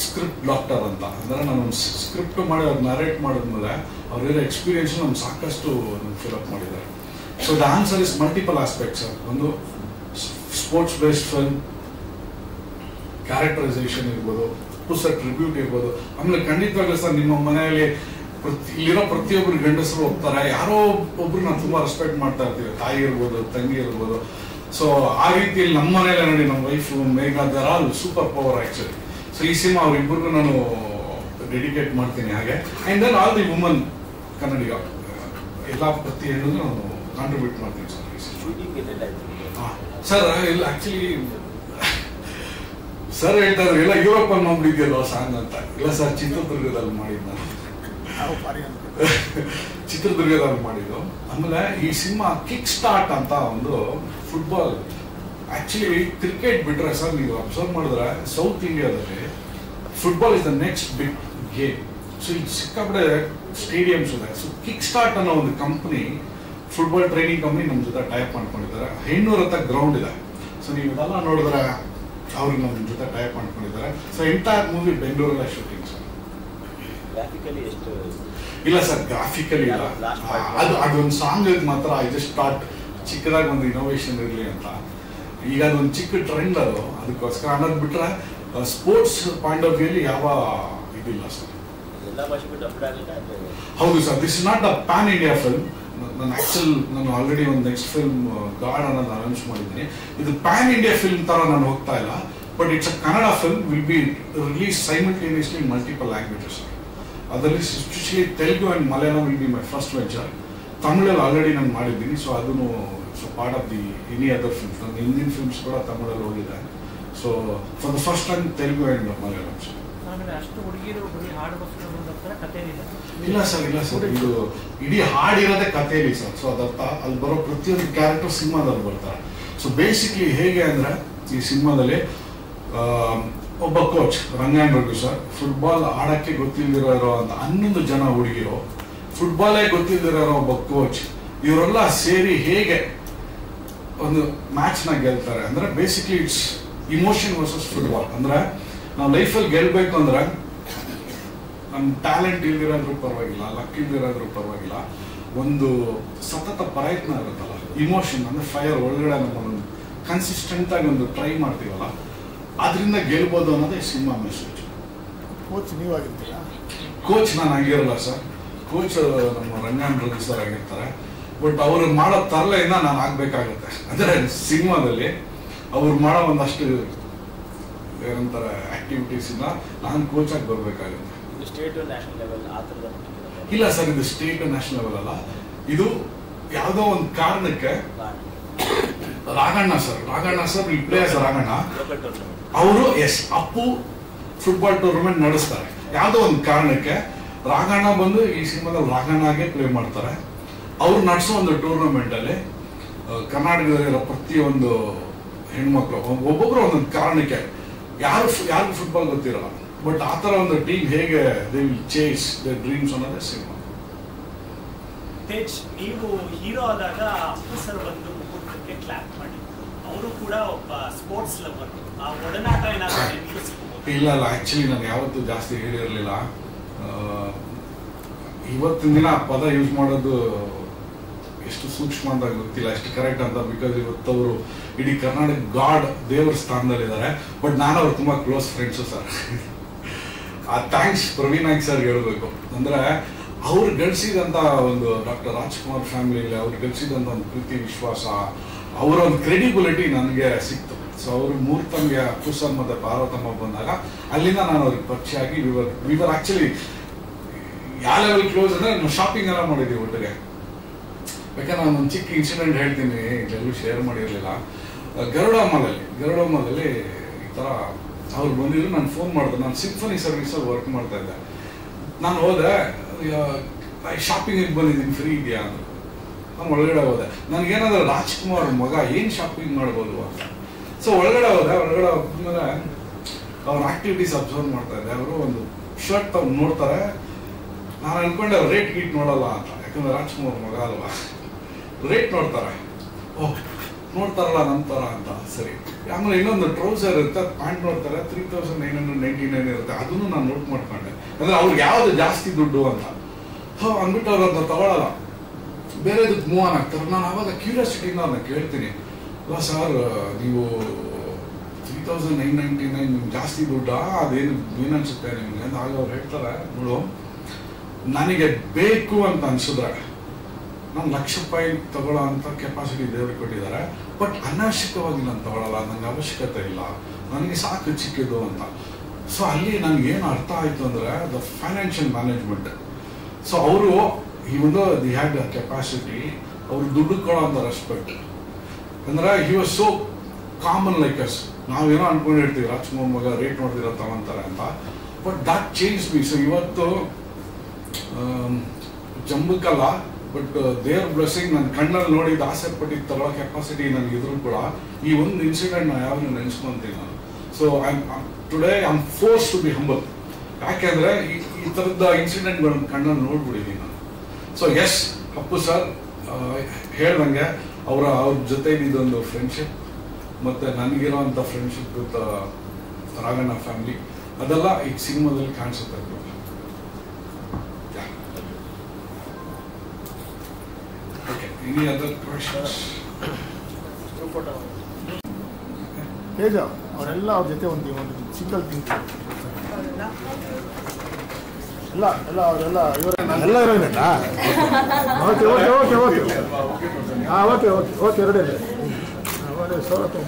script doctor ಅಂತ. ಅಂದರೆ ನಾನು ಸ್ಕ್ರಿಪ್ಟ್ ಮಾಡಿ ಅವ್ರು ನರೇಟ್ ಮಾಡಿದ್ಮೇಲೆ ಅವರಿರೋ ಎಕ್ಸ್ಪೀರಿಯನ್ಸ್ ನಮ್ಗೆ ಸಾಕಷ್ಟು ಫಿಲಪ್ ಮಾಡಿದ್ದಾರೆ. So the answer is multiple aspect sir. ಒಂದು ಸ್ಪೋರ್ಟ್ಸ್ ಬೇಸ್ಡ್ ಫಿಲ್ಮ್, ಕ್ಯಾರೆಕ್ಟರೈಸೇಷನ್ ಇರ್ಬೋದು, ಸರ್ ಟ್ರಿಬ್ಯೂಟ್ ಇರ್ಬೋದು. ಆಮೇಲೆ ಖಂಡಿತವಾಗ್ಲೂ ಸರ್ ನಿಮ್ಮ ಮನೆಯಲ್ಲಿ ಇಲ್ಲಿರೋ ಪ್ರತಿಯೊಬ್ಬರು ಗಂಡಸರು ಹೋಗ್ತಾರೆ, ಯಾರೋ ಒಬ್ರು ನಾನು ತುಂಬಾ ರೆಸ್ಪೆಕ್ಟ್ ಮಾಡ್ತಾ ಇರ್ತೀವಿ, ತಾಯಿ ಇರ್ಬೋದು, ತಂಗಿ ಇರ್ಬೋದು. ಸೊ ಆ ರೀತಿಯಲ್ಲಿ ನಮ್ಮ ಮನೇಲೆ ನೋಡಿ, ನಮ್ಮ wife Megha, they're all super power actually. So ಈ ಸಿನಿಮಾ ಅವ್ರಿಬ್ಬರಿಗೂ ನಾನು ಡೆಡಿಕೇಟ್ ಮಾಡ್ತೀನಿ. ಹಾಗೆ and then all the woman Kannadiga, ಎಲ್ಲ ಪ್ರತಿ ಹೆಣ್ಣು ನಾನು ಕಾಂಟ್ರಿಬ್ಯೂಟ್ ಮಾಡ್ತೀನಿ ಸರ್. ಸರ್ ಇಲ್ಲ ಆಕ್ಚುಲಿ ಸರ್ ಹೇಳ್ತಾ ಇದ್ರು, ಎಲ್ಲ ಯುರೋಪ್ ಅಲ್ಲಿ ನೋಡ್ಬಿಟ್ಟಿದ್ಯಲ್ಲ ಸಾಂಗ್ ಅಂತ. ಇಲ್ಲ ಸರ್, ಚಿತ್ರದುರ್ಗದಲ್ಲಿ ಮಾಡಿದ್ದು ನಾನು, ಚಿತ್ರದುರ್ಗದಲ್ಲಿ ಮಾಡಿದ್ದು. ಆಮೇಲೆ ಈ ಸಿನಿಮಾ ಕಿಕ್ ಸ್ಟಾರ್ಟ್ ಅಂತ ಒಂದು ಫುಟ್ಬಾಲ್, ಆಕ್ಚುಲಿ ಕ್ರಿಕೆಟ್ ಬಿಟ್ರೆ ಸರ್ ನೀವು ಅಬ್ಸರ್ವ್ ಮಾಡಿದ್ರೆ ಸೌತ್ ಇಂಡಿಯಾದಲ್ಲಿ football is the next big game. So ಇದು ಸಿಕ್ಕಾಪಟ್ಟೆ ಸ್ಟೇಡಿಯಮ್ಸ್ ಇದೆ. ಸೊ ಕಿಕ್ ಸ್ಟಾರ್ಟ್ ಅನ್ನೋ ಒಂದು ಕಂಪ್ನಿ, ಫುಟ್ಬಾಲ್ ಟ್ರೈನಿಂಗ್ ಕಂಪ್ನಿ ನಮ್ಮ ಜೊತೆ ಟೈಪ್ ಮಾಡ್ಕೊಂಡಿದ್ದಾರೆ. ಹೆಣ್ಣೂರ ಹತ್ರ ಗ್ರೌಂಡ್ ಇದೆ. ಸೊ ನೀವು ಇದೆಲ್ಲ ನೋಡಿದ್ರೆ ಅವ್ರಿಗೆ ನಮ್ಮ ಜೊತೆ ಟೈಪ್ ಮಾಡ್ಕೊಂಡಿದ್ದಾರೆ. ಸೊ ಎಂಟೈರ್ ಮೂವಿ ಬೆಂಗಳೂರಲ್ಲೇ ಶೂಟಿಂಗ್ ಸರ್. ಇಲ್ಲ ಸರ್, ಗ್ರಾಫಿಕಲಿ ಇಲ್ಲ. ಅದೊಂದು ಸಾಂಗ್ ಮಾತ್ರ ಐ ಜಸ್ಟ್ ಸ್ಟಾರ್ಟ್ ಚಿಕ್ಕದಾಗಿ ಒಂದು ಇನೋವೇಷನ್ ಇರಲಿ ಅಂತ. ಈಗ ಅದೊಂದು ಚಿಕ್ಕ ಟ್ರೆಂಡ್ ಅದು, ಅದಕ್ಕೋಸ್ಕರ ಅನ್ನೋದು ಬಿಟ್ರೆ ಸ್ಪೋರ್ಟ್ಸ್ ಪಾಯಿಂಟ್ ಆಫ್ ವ್ಯೂಲಿ ಯಾವ ಇದಿಲ್ಲ ಸರ್. ಹೌದು sir, this is not a pan India film. ನಾನು ಆಲ್ರೆಡಿ ಒಂದು ನೆಕ್ಸ್ಟ್ ಫಿಲ್ಮ್ ಗಾಡ್ ಅನ್ನೋದು ಅನೌನ್ಸ್ ಮಾಡಿದ್ದೀನಿ. ಇದು ಪ್ಯಾನ್ ಇಂಡಿಯಾ ಫಿಲ್ಮ್ ತರ ನಾನು ಹೋಗ್ತಾ ಇಲ್ಲ. But it's a Kannada film, will be release simultaneously in multiple languages. ಅದರಲ್ಲಿ especially Telugu and Malayalam will be my first venture. ತಮಿಳಲ್ಲಿ ಆಲ್ರೆಡಿ ನಾನು ಮಾಡಿದ್ದೀನಿ. ಸೊ ಅದನ್ನು part of the any other films. ನನ್ನ ಹಿಂದಿನ ಫಿಲ್ಮ್ಸ್ ಕೂಡ ತಮಿಳಲ್ಲಿ ಹೋಗಿದೆ. So for the first time Telugu and Malayalam. ಇಲ್ಲ ಸರ್, ಇಲ್ಲ ಸರ್, ಇದು ಇಡೀ ಹಾಡಿರೋದೇ ಕಥೆಯಲ್ಲಿ ಸರ್. ಸೊ ಅದರ್ಥ ಅಲ್ಲಿ ಬರೋ ಪ್ರತಿಯೊಂದು ಕ್ಯಾರೆಕ್ಟರ್ ಸಿನಿಮಾದಲ್ಲಿ ಬರ್ತಾರೆ. ಸೊ ಬೇಸಿಕ್ಲಿ ಹೇಗೆ ಅಂದರೆ, ಈ ಸಿನಿಮಾದಲ್ಲಿ ಒಬ್ಬ coach Rangayana Raghu sir, football ಆಡಕ್ಕೆ ಗೊತ್ತಿಲ್ದಿರೋ ಅಂತ 11 ಜನ ಹುಡುಗಿರು, ಫುಟ್ಬಾಲೇ ಗೊತ್ತಿಲ್ದಿರೋ ಒಬ್ಬ ಕೋಚ್, ಇವರೆಲ್ಲ ಸೇರಿ ಹೇಗೆ ಒಂದು ಮ್ಯಾಚ್ ನ ಗೆಲ್ತಾರೆ ಅಂದ್ರೆ basically it's emotion versus football. ಅಂದ್ರೆ ನಾವು ಲೈಫಲ್ಲಿ ಗೆಲ್ಬೇಕು ಅಂದ್ರೆ ನಮ್ಮ ಟ್ಯಾಲೆಂಟ್ ಇಲ್ದಿರೋದ್ರೂ ಪರವಾಗಿಲ್ಲ, ಲಕ್ ಇಲ್ದಿರೋದ್ರೂ ಪರವಾಗಿಲ್ಲ, ಒಂದು ಸತತ ಪ್ರಯತ್ನ ಇರುತ್ತಲ್ಲ, ಇಮೋಷನ್ ಅಂದ್ರೆ ಫೈರ್ ಒಳಗಡೆ ನಮ್ಮನ್ನು ಕನ್ಸಿಸ್ಟೆಂಟ್ ಆಗಿ ಒಂದು ಟ್ರೈ ಮಾಡ್ತೀವಲ್ಲ, ಅದರಿಂದ ಗೆಲ್ಬೋದು ಅನ್ನೋದೇ ಸಿನಿಮಾ ಮೆಸೇಜ್. ಕೋಚ್ ನೀವಾಗಿರ್ತೀರಾ? ಕೋಚ್ ನಾನು ಆಗಿರಲ್ಲ ಸರ್, ಕೋಚ್ ನಮ್ಮ ರಂಗನ್ ರಘು ಸರ್ ಆಗಿರ್ತಾರೆ. ಬಟ್ ಅವ್ರು ಮಾಡೋ ತರಲೆಯಿಂದ ನಾನು ಆಗ್ಬೇಕಾಗುತ್ತೆ. ಅಂದ್ರೆ ಸಿನಿಮಾದಲ್ಲಿ ಅವ್ರು ಮಾಡೋ ಒಂದಷ್ಟು ಏನಂತಾರೆ ಆಕ್ಟಿವಿಟೀಸ್ ಇಂದ ನಾನು ಕೋಚ್ ಆಗಿ ಬರ್ಬೇಕಾಗುತ್ತೆ. ಸ್ಟೇಟ್ ನ್ಯಾಷನಲ್ ಲೆವೆಲ್ ಆ ಥರದ ಇಲ್ಲ ಸರ್, ಇದು ಸ್ಟೇಟ್ ನ್ಯಾಷನಲ್ ಲೆವೆಲ್ ಅಲ್ಲ, ಇದು ಯಾವುದೋ ಒಂದು ಕಾರಣಕ್ಕೆ ರಾಘಣ್ಣ ಸರ್ ಈ ಪ್ಲೇಯರ್ಸ್ ರಾಘಣ್ಣ ಅವರು ಅಪ್ಪು ಫುಟ್ಬಾಲ್ ಟೂರ್ನಮೆಂಟ್ ನಡೆಸ್ತಾರೆ. ಯಾವುದೋ ಒಂದು ಕಾರಣಕ್ಕೆ ರಾಘಣ್ಣ ಬಂದು ಈ ಸಿನಿಮಾದಲ್ಲಿ ರಾಘಣ್ಣಗೆ ಪ್ಲೇ ಮಾಡ್ತಾರೆ. ಅವ್ರು ನಡೆಸೋ ಒಂದು ಟೂರ್ನಮೆಂಟ್ ಅಲ್ಲಿ ಕರ್ನಾಟಕದಲ್ಲಿರೋ ಪ್ರತಿಯೊಂದು ಹೆಣ್ಮಕ್ಳು ಒಬ್ಬೊಬ್ರು ಒಂದೊಂದು ಕಾರಣಕ್ಕೆ ಯಾರಿಗೂ ಫುಟ್ಬಾಲ್ ಗೊತ್ತಿರಲ್ಲ, ಬಟ್ ಆ ಥರ ಒಂದು ಟೀಮ್ ಹೇಗೆ they will chase the dreams ಅನ್ನೋದೇ ಸಿನಿಮಾ. ತೇಜ್, ನೀವು ಹೀರೋ ಆದಾಗ ಅಪ್ಪು ಸರ್ ಬಂದು ಮುಖಕ್ಕೆ ಕ್ಲಾಪ್ ಮಾಡಿ, ಅವರು ಕೂಡ ಒಬ್ಬ ಸ್ಪೋರ್ಟ್ಸ್ ಲವರ್, ಆ ಒಡನಾಟ ಏನಾದರೂ ನೆನಪಿಸ್ಬೋದು? ಇಲ್ಲ ಆಕ್ಚುಲಿ ನಾನು ಯಾವತ್ತೂ ಜಾಸ್ತಿ ಹೇಳಿರಲಿಲ್ಲ. ಇವತ್ತಿನ ದಿನ ಆ ಪದ ಯೂಸ್ ಮಾಡೋದು ಎಷ್ಟು ಸೂಕ್ಷ್ಮ ಅಂತ ಗೊತ್ತಿಲ್ಲ, ಎಷ್ಟು ಕರೆಕ್ಟ್ ಅಂತ. ಬಿಕಾಸ್ ಇವತ್ತವರು ಇಡೀ ಕರ್ನಾಟಕ ಗಾಡ್ ದೇವರ ಸ್ಥಾನದಲ್ಲಿದ್ದಾರೆ. ಬಟ್ ನಾನು ಅವ್ರು ತುಂಬಾ ಕ್ಲೋಸ್ ಫ್ರೆಂಡ್ಸು ಸರ್. ಆ ಥ್ಯಾಂಕ್ಸ್ ಪ್ರವೀಣ್ ನಾಯ್ಕ್ ಸರ್ ಹೇಳ್ಬೇಕು. ಅಂದ್ರೆ ಅವ್ರು ಗಳಿಸಿದಂತ ಒಂದು ಡಾಕ್ಟರ್ ರಾಜ್ಕುಮಾರ್ ಫ್ಯಾಮಿಲಿಯಲ್ಲಿ ಅವ್ರು ಗಳಿಸಿದಂತ ಒಂದು ಪ್ರೀತಿ ವಿಶ್ವಾಸ, ಅವರ ಒಂದು ಕ್ರೆಡಿಬಿಲಿಟಿ ನನಗೆ ಸಿಕ್ತು. ಸೊ ಅವರು ಮೂರ್ತಮ್ಗೆ ಅಪ್ಪು ಸರ್ ಮತ್ತೆ ಪಾರ್ವತಮ್ಮ ಬಂದಾಗ ಅಲ್ಲಿಂದ ನಾನು ಅವ್ರಿಗೆ ಪರಿಚಯ ಆಗಿ ವಿವರ್ ಆಕ್ಚುಲಿ ಯಾವ ಲೆವೆಲ್ ಕ್ಲೋಸ್ ಅಂದ್ರೆ ನಾವು ಶಾಪಿಂಗ್ ಎಲ್ಲ ಮಾಡಿದ್ವಿ ಒಟ್ಟಿಗೆ. ಯಾಕಂದ್ರೆ ನಾನು ಒಂದು ಚಿಕ್ಕ ಇನ್ಸಿಡೆಂಟ್ ಹೇಳ್ತೀನಿ, ಎಲ್ಲೂ ಶೇರ್ ಮಾಡಿರಲಿಲ್ಲ. ಗರುಡ ಮಾಲಲ್ಲಿ ಈ ಥರ ಅವ್ರು ಬಂದಿದ್ರು, ನಾನು ಫೋನ್ ಮಾಡಿದೆ. ನಾನು ಸಿಂಫನಿ ಸರ್ವಿಸಲ್ಲಿ ವರ್ಕ್ ಮಾಡ್ತಾ ಇದ್ದೆ. ನಾನು ಹೋದೆ, ಶಾಪಿಂಗಿಗೆ ಬಂದಿದ್ದೀನಿ, ಫ್ರೀ ಇದೆಯಾ ಅಂದರು. ನಾನು ಒಳಗಡೆ ಹೋದೆ. ನನಗೇನಾದ್ರು ರಾಜ್ಕುಮಾರ್ ಮಗ ಏನು ಶಾಪಿಂಗ್ ಮಾಡ್ಬೋದು ಅಂತ. ಸೊ ಒಳಗಡೆ ಹೋದ್ಮೇಲೆ ಅವ್ರ ಆಕ್ಟಿವಿಟೀಸ್ ಅಬ್ಸರ್ವ್ ಮಾಡ್ತಾ ಇದ್ದೆ. ಅವರು ಒಂದು ಶರ್ಟ್ ತಗೊಂಡು ನೋಡ್ತಾರೆ. ನಾನು ಅನ್ಕೊಂಡೆ ಅವ್ರು ರೇಟ್ ಗೀಟ್ ನೋಡಲ್ಲ ಅಂತ, ಯಾಕಂದ್ರೆ ರಾಜ್ಕುಮಾರ್ ಮಗ ಅಲ್ವಾ, ರೇಟ್ ನೋಡ್ತಾರೆ. ಓಹ್ ನೋಡ್ತಾರಲ್ಲ ನಮ್ಮ ಥರ ಅಂತ. ಸರಿ, ಆಮೇಲೆ ಇನ್ನೊಂದು ಟ್ರೌಸರ್ ಇರುತ್ತೆ, ಪ್ಯಾಂಟ್ ನೋಡ್ತಾರೆ, 3999 ಇರುತ್ತೆ. ಅದನ್ನು ನಾನು ನೋಟ್ ಮಾಡ್ಕೊಂಡೆ, ಅಂದ್ರೆ ಅವ್ರಿಗೆ ಯಾವ್ದು ಜಾಸ್ತಿ ದುಡ್ಡು ಅಂತ. ಅಂದ್ಬಿಟ್ಟು ಅವ್ರು ಅದನ್ನ ತಗೊಳ್ಳಲ್ಲ, ಬೇರೆದಕ್ಕೆ ಮೂವ್ ಆನ್ ಆಗ್ತಾರೆ. ನಾನು ಅವಾಗ ಕ್ಯೂರಿಯಾಸಿಟಿಯಿಂದ ಅವ್ರನ್ನ ಕೇಳ್ತೀನಿ, ಅಲ್ಲ ಸರ್ ನೀವು 3999 ನಿಮ್ಗೆ ಜಾಸ್ತಿ ದುಡ್ಡಾ, ಅದೇನು ಏನನ್ಸುತ್ತೆ ನಿಮ್ಗೆ ಅಂತ. ಆಗ ಅವ್ರು ಹೇಳ್ತಾರೆ, ನೋಡು ನನಗೆ ಬೇಕು ಅಂತ ಅನ್ಸಿದ್ರೆ ನಾನು ₹1,00,000 ತಗೊಳ್ಳೋ ಅಂತ ಕೆಪಾಸಿಟಿ ದೇವ್ರಿಗೆ ಕೊಟ್ಟಿದ್ದಾರೆ. ಬಟ್ ಅನಾವಶ್ಯಕವಾಗಿ ನಾನು ತಗೊಳ್ಳಲ್ಲ, ನನಗೆ ಅವಶ್ಯಕತೆ ಇಲ್ಲ, ನನಗೆ ಸಾಕು ಚಿಕ್ಕಿದ್ದು ಅಂತ. ಸೊ ಅಲ್ಲಿ ನನಗೇನು ಅರ್ಥ ಆಯಿತು ಅಂದರೆ ದ ಫೈನಾನ್ಷಿಯಲ್ ಮ್ಯಾನೇಜ್ಮೆಂಟ್. ಸೊ ಅವರು ಇವನು ದಿ ಹ್ಯಾಡ್ ದ ಕೆಪಾಸಿಟಿ, ಅವ್ರು ದುಡ್ಡು ಕೊಡೋ ಅಂತ ರೆಸ್ಪೆಕ್ಟ್. ಅಂದ್ರೆ he was so common like us. ನಾವೇನೋ ಅನ್ಕೊಂಡಿರ್ತೀವಿ ರಾಜ್ಕುಮಾರ್ ಮಗ ರೇಟ್ ನೋಡ್ತಿರೋ ತಗೊಂತಾರೆ ಅಂತ. But that change me. So ಇವತ್ತು ಜಂಬಕ್ಕಲ್ಲ, ಬಟ್ ದೇವ್ರ ಬ್ಲೆಸ್ಸಿಂಗ್ ನನ್ನ ಕಣ್ಣಲ್ಲಿ ನೋಡಿದ ಆಸೆ ಪಟ್ಟಿದ್ದು ತಗೊಳ್ಳೋ ಕೆಪಾಸಿಟಿ ನನಗೆ ಇದ್ರೂ ಕೂಡ ಈ ಒಂದು ಇನ್ಸಿಡೆಂಟ್ ನಾನು ಯಾವಾಗ ನೆನೆಸ್ಕೊಂತೀನಿ ನಾನು. So today I am force to be humble. ಯಾಕೆಂದ್ರೆ ಈ ಥರದ ಇನ್ಸಿಡೆಂಟ್ಗಳನ್ನ ಕಣ್ಣಲ್ಲಿ ನೋಡ್ಬಿಟ್ಟಿದ್ದೀನಿ ನಾನು. ಸೊ ಎಸ್, ಅಪ್ಪು ಸರ್ ಹೇಳ್ದಂಗೆ ಅವ್ರ ಜೊತೆ ಇದೊಂದು ಫ್ರೆಂಡ್ಶಿಪ್, ಮತ್ತೆ ನನಗಿರೋಂಥ ಫ್ರೆಂಡ್ಶಿಪ್ ವಿತ್ ರಾಘಣ್ಣ ಫ್ಯಾಮಿಲಿ, ಅದೆಲ್ಲ ಈ ಸಿನಿಮಾದಲ್ಲಿ ಕಾಣಿಸುತ್ತೆ. Any other questions? ತೇಜ ಅವರೆಲ್ಲ ಅವ್ರ ಜೊತೆ ಒಂದು ಸಿಂಗಲ್ ಥಿಂಕ್ ಎಲ್ಲ ಅವರೆಲ್ಲ ಎಲ್ಲ ಇರೋದಾ? ಓಕೆ ಹಾಂ ಓಕೆ ಎರಡೇ ಒಳ್ಳೆ ಸೌಲಭ್ಯ.